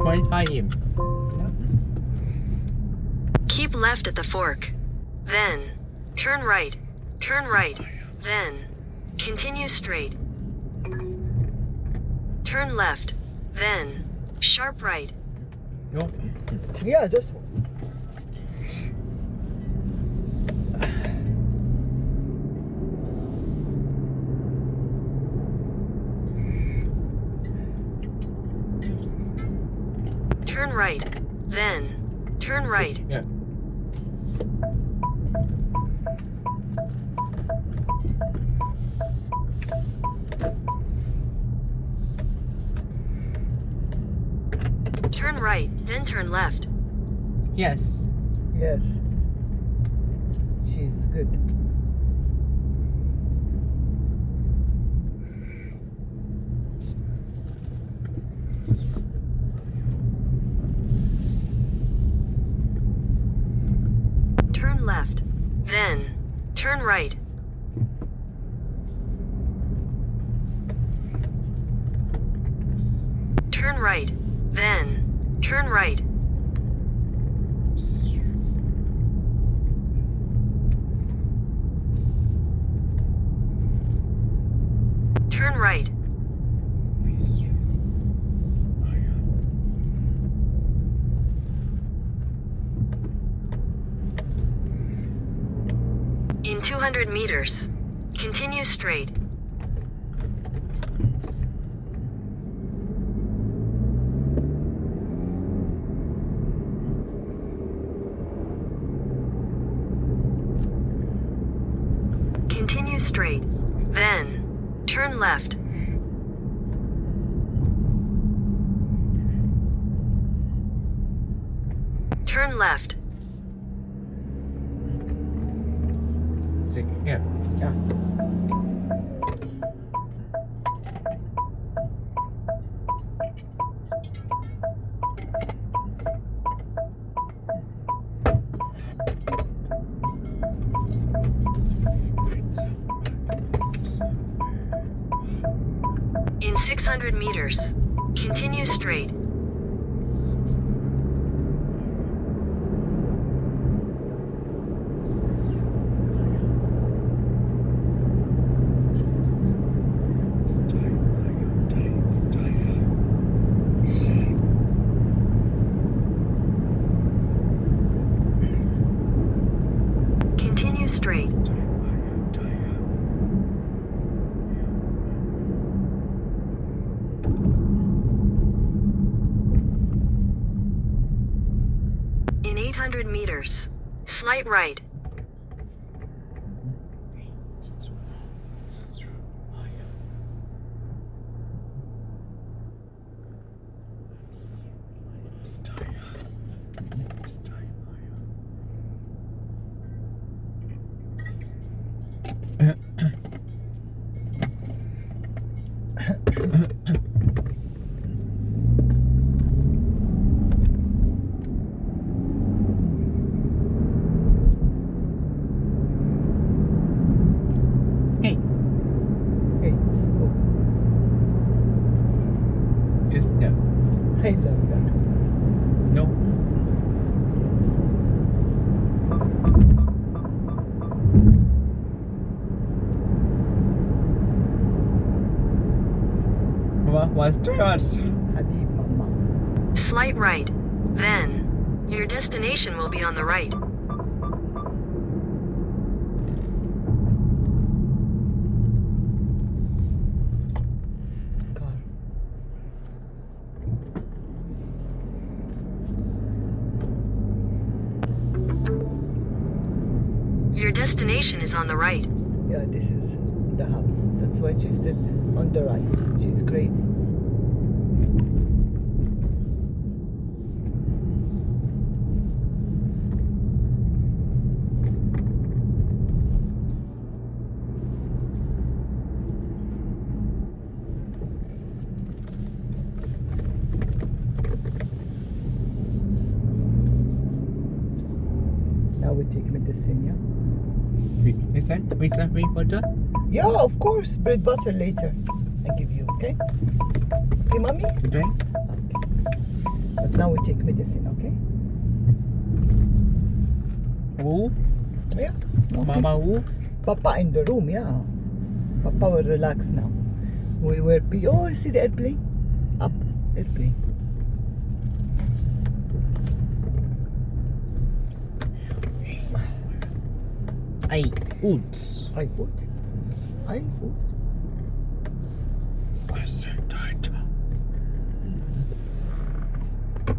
point high. Keep left at the fork. Then, turn right. Turn right. Then, continue straight. Turn left. Then, sharp right. No. Yeah, just Turn right. Then, turn right. Yeah. Turn right, then turn left. Yes. yes. She's good. Turn left. Then, turn right. Turn right. Then, turn right. Turn right. In 200 meters, continue straight. Continue straight. Then, turn left. Turn left. See, yeah. Yeah. In 600 meters, continue straight. Continue straight. In 800 meters, slight right. Hey, Hey, so just no. I love that. No. Was too much. Habib Mama. Slight right. Then, your destination will be on the right. Car. Your destination is on the right. Yeah, this is the house. That's why she said on the right. She's crazy. Now we take medicine, yeah? Is that bread butter? Yeah, of course. Bread butter later. I give you, okay? Okay, mommy? To drink? Okay. But now we take medicine, okay? Woo? Yeah. Okay. Mama woo? Papa in the room, yeah. Papa will relax now. We will be. Oh, see the airplane? Up, airplane. Ay, oots. I put. I said that.